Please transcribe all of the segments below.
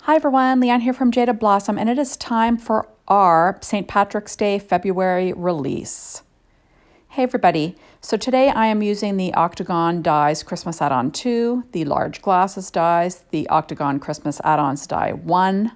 Hi everyone, Leanne here from Jaded Blossom, and it is time for our St. Patrick's Day February release. Hey everybody, so today I am using the Octagon Dies Christmas Add On 2, the Large Glasses Dies, the Octagon Christmas Add Ons Die 1,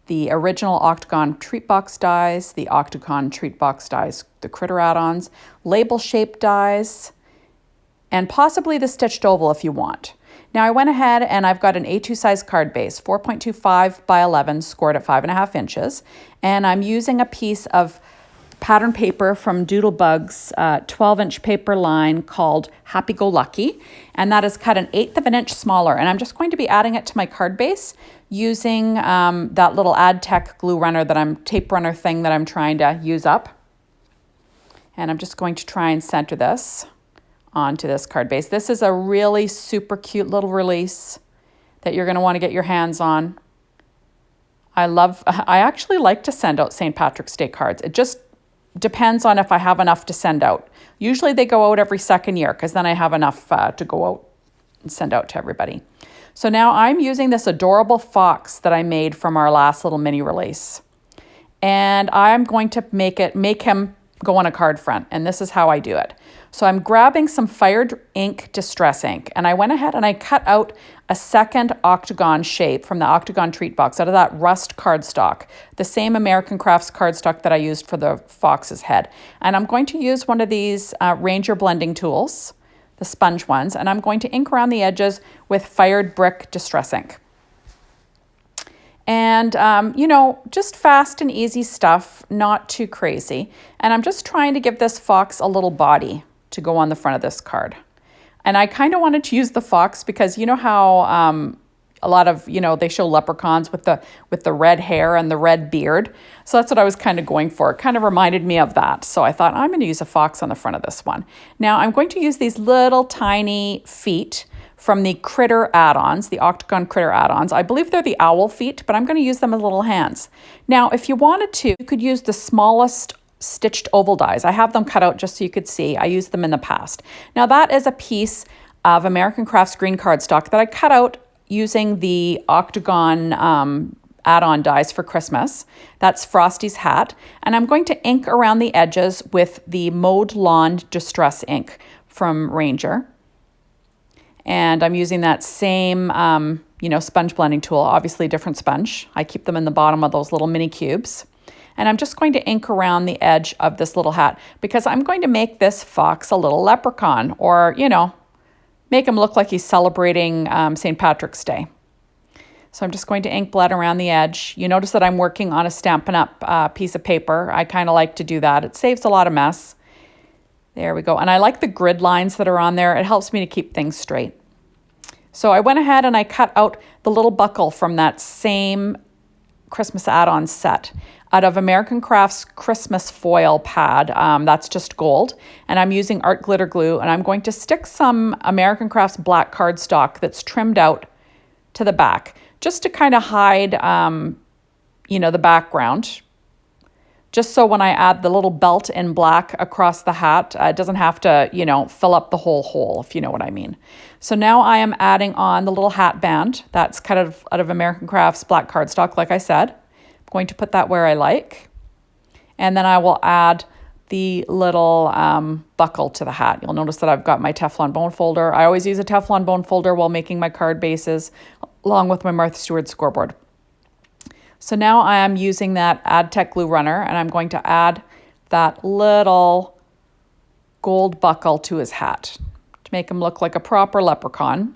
the original Octagon Treat Box Dies, the Octagon Treat Box Dies, the Critter Add Ons, label shaped dies, and possibly the stitched oval if you want. Now I went ahead and I've got an A2 size card base, 4.25 by 11, scored at 5.5 inches. And I'm using a piece of pattern paper from Doodlebug's 12-inch paper line called Happy Go Lucky. And that is cut 1/8 of an inch smaller. And I'm just going to be adding it to my card base using that little AdTech glue runner tape runner thing that I'm trying to use up. And I'm just going to try and center this onto this card base. This is a really super cute little release that you're going to want to get your hands on. I actually like to send out St. Patrick's Day cards. It just depends on if I have enough to send out. Usually they go out every second year because then I have enough to go out and send out to everybody. So now I'm using this adorable fox that I made from our last little mini release. And I'm going to make him go on a card front, and this is how I do it. So I'm grabbing some fired ink distress ink, and I went ahead and I cut out a second octagon shape from the Octagon Treat box out of that rust cardstock, the same American Crafts cardstock that I used for the fox's head. And I'm going to use one of these Ranger blending tools, the sponge ones, and I'm going to ink around the edges with fired brick distress ink. And, just fast and easy stuff, not too crazy. And I'm just trying to give this fox a little body to go on the front of this card. And I kind of wanted to use the fox because you know how a lot of, they show leprechauns with the red hair and the red beard. So that's what I was kind of going for. It kind of reminded me of that. So I thought I'm going to use a fox on the front of this one. Now I'm going to use these little tiny feet from the Critter Add-ons, the Octagon Critter Add-ons. I believe they're the owl feet, but I'm going to use them as little hands. Now, if you wanted to, you could use the smallest stitched oval dies. I have them cut out just so you could see. I used them in the past. Now, that is a piece of American Crafts green cardstock that I cut out using the Octagon add-on dies for Christmas. That's Frosty's hat. And I'm going to ink around the edges with the Mowed Lawn Distress ink from Ranger. And I'm using that same, sponge blending tool, obviously different sponge. I keep them in the bottom of those little mini cubes. And I'm just going to ink around the edge of this little hat because I'm going to make this fox a little leprechaun or, make him look like he's celebrating St. Patrick's Day. So I'm just going to ink blend around the edge. You notice that I'm working on a Stampin' Up piece of paper. I kind of like to do that. It saves a lot of mess. There we go. And I like the grid lines that are on there. It helps me to keep things straight. So I went ahead and I cut out the little buckle from that same Christmas add-on set out of American Crafts Christmas foil pad. That's just gold. And I'm using art glitter glue. And I'm going to stick some American Crafts black cardstock that's trimmed out to the back just to kind of hide, the background. Just so when I add the little belt in black across the hat, it doesn't have to, fill up the whole hole, if you know what I mean. So now I am adding on the little hat band. That's cut out of American Crafts black cardstock, like I said. I'm going to put that where I like. And then I will add the little buckle to the hat. You'll notice that I've got my Teflon bone folder. I always use a Teflon bone folder while making my card bases, along with my Martha Stewart scoreboard. So now I am using that AdTech glue runner and I'm going to add that little gold buckle to his hat to make him look like a proper leprechaun.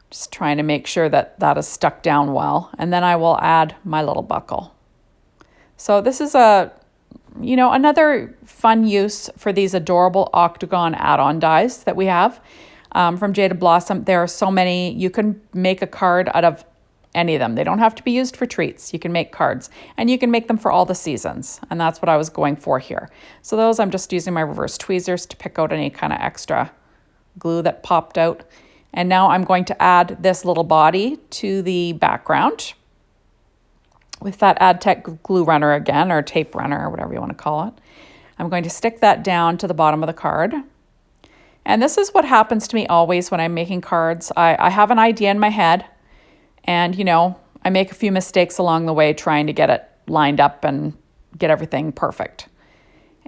Just trying to make sure that that is stuck down well. And then I will add my little buckle. So this is another fun use for these adorable Octagon add-on dies that we have from Jaded Blossom. There are so many. You can make a card out of any of them. They don't have to be used for treats. You can make cards and you can make them for all the seasons. And that's what I was going for here. So those I'm just using my reverse tweezers to pick out any kind of extra glue that popped out. And now I'm going to add this little body to the background with that AdTech glue runner again, or tape runner, or whatever you want to call it. I'm going to stick that down to the bottom of the card. And this is what happens to me always when I'm making cards. I have an idea in my head And, you know, I make a few mistakes along the way trying to get it lined up and get everything perfect.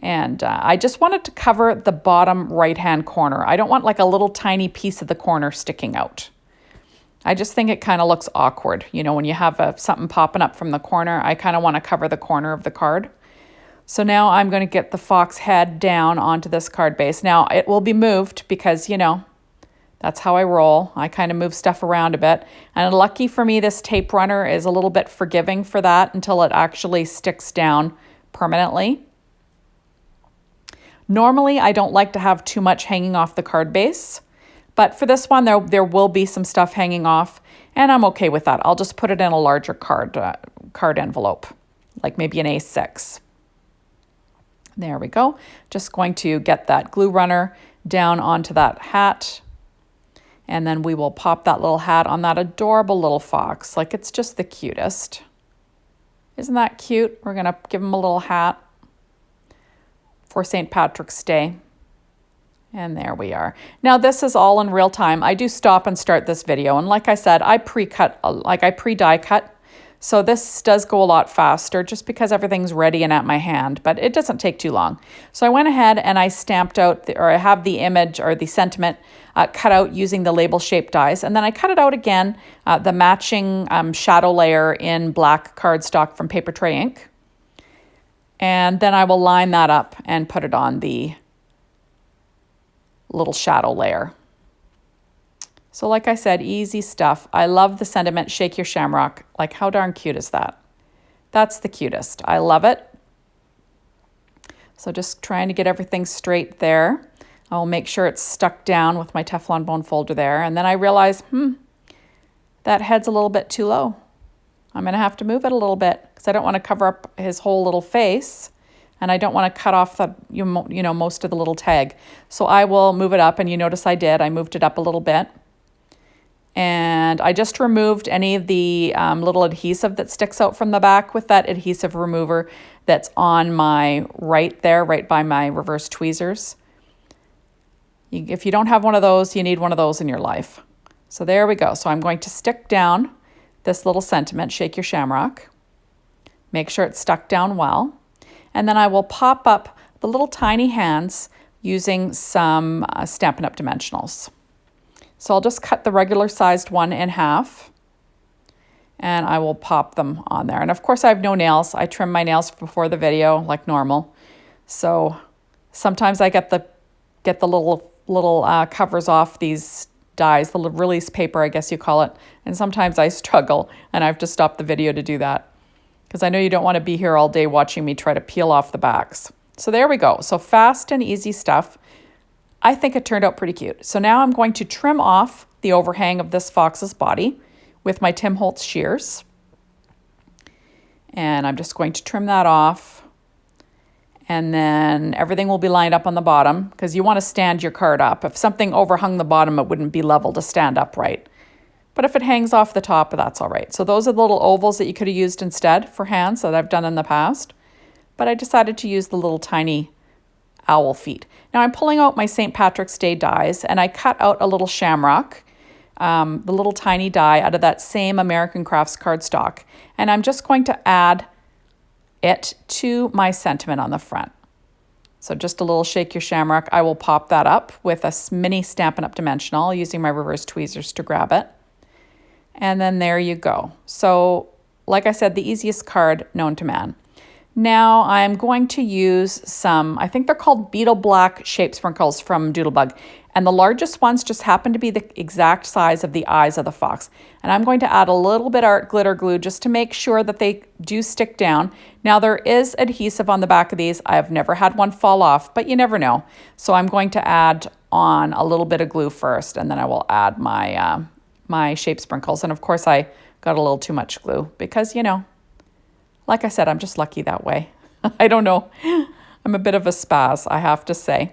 And I just wanted to cover the bottom right-hand corner. I don't want like a little tiny piece of the corner sticking out. I just think it kind of looks awkward. You know, when you have something popping up from the corner, I kind of want to cover the corner of the card. So now I'm going to get the fox head down onto this card base. Now it will be moved because, you know, that's how I roll. I kind of move stuff around a bit. And lucky for me, this tape runner is a little bit forgiving for that until it actually sticks down permanently. Normally, I don't like to have too much hanging off the card base. But for this one, there will be some stuff hanging off, and I'm okay with that. I'll just put it in a larger card envelope, like maybe an A6. There we go. Just going to get that glue runner down onto that hat, and then we will pop that little hat on that adorable little fox. Like, it's just the cutest. Isn't that cute? We're going to give him a little hat for St. Patrick's Day. And there we are. Now this is all in real time. I do stop and start this video. And like I said, I pre-die cut. So this does go a lot faster just because everything's ready and at my hand, but it doesn't take too long. So I went ahead and I stamped out, I have the image or the sentiment cut out using the label shaped dies. And then I cut it out again, the matching shadow layer in black cardstock from Paper Tray Ink. And then I will line that up and put it on the little shadow layer. So like I said, easy stuff. I love the sentiment, shake your shamrock. Like, how darn cute is that? That's the cutest. I love it. So just trying to get everything straight there. I'll make sure it's stuck down with my Teflon bone folder there. And then I realize, that head's a little bit too low. I'm going to have to move it a little bit because I don't want to cover up his whole little face. And I don't want to cut off the, you know, most of the little tag. So I will move it up, and you notice I did. I moved it up a little bit. And I just removed any of the little adhesive that sticks out from the back with that adhesive remover that's on my right there, right by my reverse tweezers. If you don't have one of those, you need one of those in your life. So there we go. So I'm going to stick down this little sentiment, shake your shamrock. Make sure it's stuck down well. And then I will pop up the little tiny hands using some Stampin' Up! Dimensionals. So I'll just cut the regular sized one in half, and I will pop them on there. And of course I have no nails. I trim my nails before the video like normal. So sometimes I get the little covers off these dies, the release paper, I guess you call it. And sometimes I struggle, and I have to stop the video to do that, because I know you don't want to be here all day watching me try to peel off the backs. So there we go. So fast and easy stuff. I think it turned out pretty cute. So now I'm going to trim off the overhang of this fox's body with my Tim Holtz shears. And I'm just going to trim that off. And then everything will be lined up on the bottom, because you want to stand your card up. If something overhung the bottom, it wouldn't be level to stand upright. But if it hangs off the top, that's all right. So those are the little ovals that you could have used instead for hands that I've done in the past. But I decided to use the little tiny owl feet. Now I'm pulling out my St. Patrick's Day dies, and I cut out a little shamrock, the little tiny die out of that same American Crafts cardstock. And I'm just going to add it to my sentiment on the front. So just a little shake your shamrock. I will pop that up with a mini Stampin' Up! Dimensional using my reverse tweezers to grab it. And then there you go. So like I said, the easiest card known to man. Now I'm going to use some, I think they're called Beetle Black shape sprinkles from Doodlebug. And the largest ones just happen to be the exact size of the eyes of the fox. And I'm going to add a little bit of art glitter glue just to make sure that they do stick down. Now there is adhesive on the back of these. I have never had one fall off, but you never know. So I'm going to add on a little bit of glue first, and then I will add my my shape sprinkles. And of course I got a little too much glue because, you know, like I said, I'm just lucky that way. I don't know. I'm a bit of a spaz, I have to say.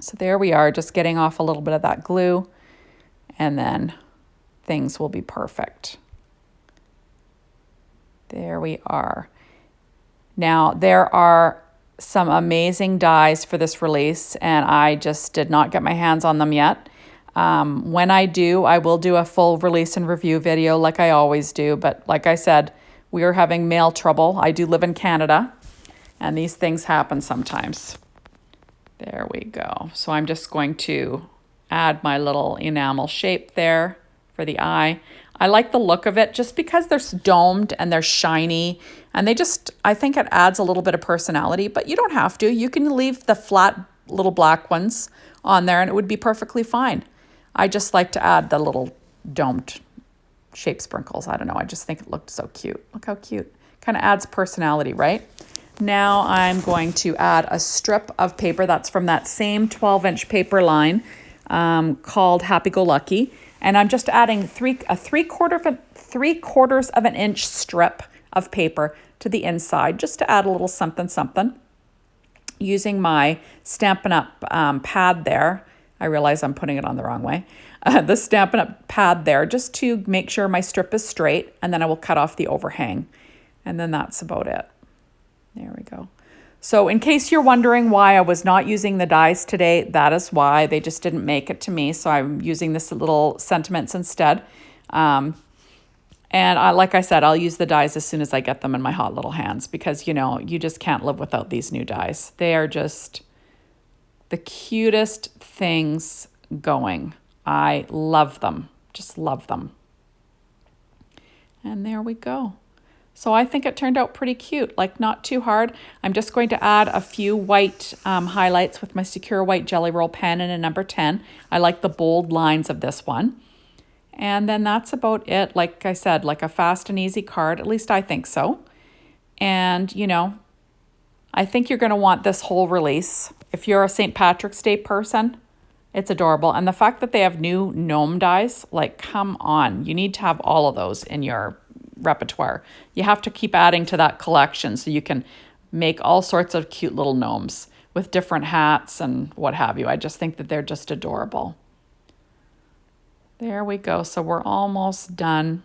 So there we are, just getting off a little bit of that glue, and then things will be perfect. There we are. Now there are some amazing dies for this release, and I just did not get my hands on them yet. When I do, I will do a full release and review video like I always do. But like I said, we are having mail trouble. I do live in Canada, and these things happen sometimes. There we go. So I'm just going to add my little enamel shape there for the eye. I like the look of it just because they're domed and they're shiny, and they just, I think it adds a little bit of personality, but you don't have to. You can leave the flat little black ones on there and it would be perfectly fine. I just like to add the little domed shape sprinkles. I don't know, I just think it looked so cute. Look how cute. Kind of adds personality, right? Now I'm going to add a strip of paper that's from that same 12-inch paper line called Happy Go Lucky. And I'm just adding a three quarters of an inch strip of paper to the inside, just to add a little something, something. Using my Stampin' Up! Pad there. I realize I'm putting it on the wrong way. The Stampin' Up! Pad there, just to make sure my strip is straight, and then I will cut off the overhang. And then that's about it. There we go. So in case you're wondering why I was not using the dies today, that is why. They just didn't make it to me, so I'm using this little sentiments instead. And like I said, I'll use the dies as soon as I get them in my hot little hands, because, you know, you just can't live without these new dies. They are just the cutest things going. I love them, just love them. And there we go. So I think it turned out pretty cute, like not too hard. I'm just going to add a few white highlights with my Secure White Jelly Roll pen in a number 10. I like the bold lines of this one. And then that's about it. Like I said, like a fast and easy card, at least I think so. And, you know, I think you're going to want this whole release. If you're a St. Patrick's Day person, it's adorable. And the fact that they have new gnome dies, like, come on. You need to have all of those in your repertoire. You have to keep adding to that collection so you can make all sorts of cute little gnomes with different hats and what have you. I just think that they're just adorable. There we go. So we're almost done.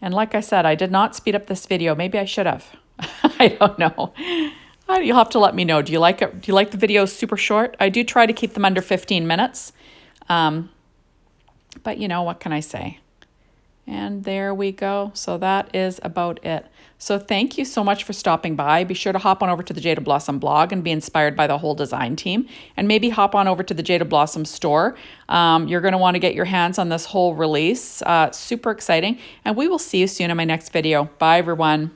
And like I said, I did not speed up this video. Maybe I should have. I don't know. You'll have to let me know. Do you like it? Do you like the videos super short? I do try to keep them under 15 minutes. But you know, what can I say? And there we go. So that is about it. So thank you so much for stopping by. Be sure to hop on over to the Jaded Blossom blog and be inspired by the whole design team. And maybe hop on over to the Jaded Blossom store. You're going to want to get your hands on this whole release. Super exciting. And we will see you soon in my next video. Bye, everyone.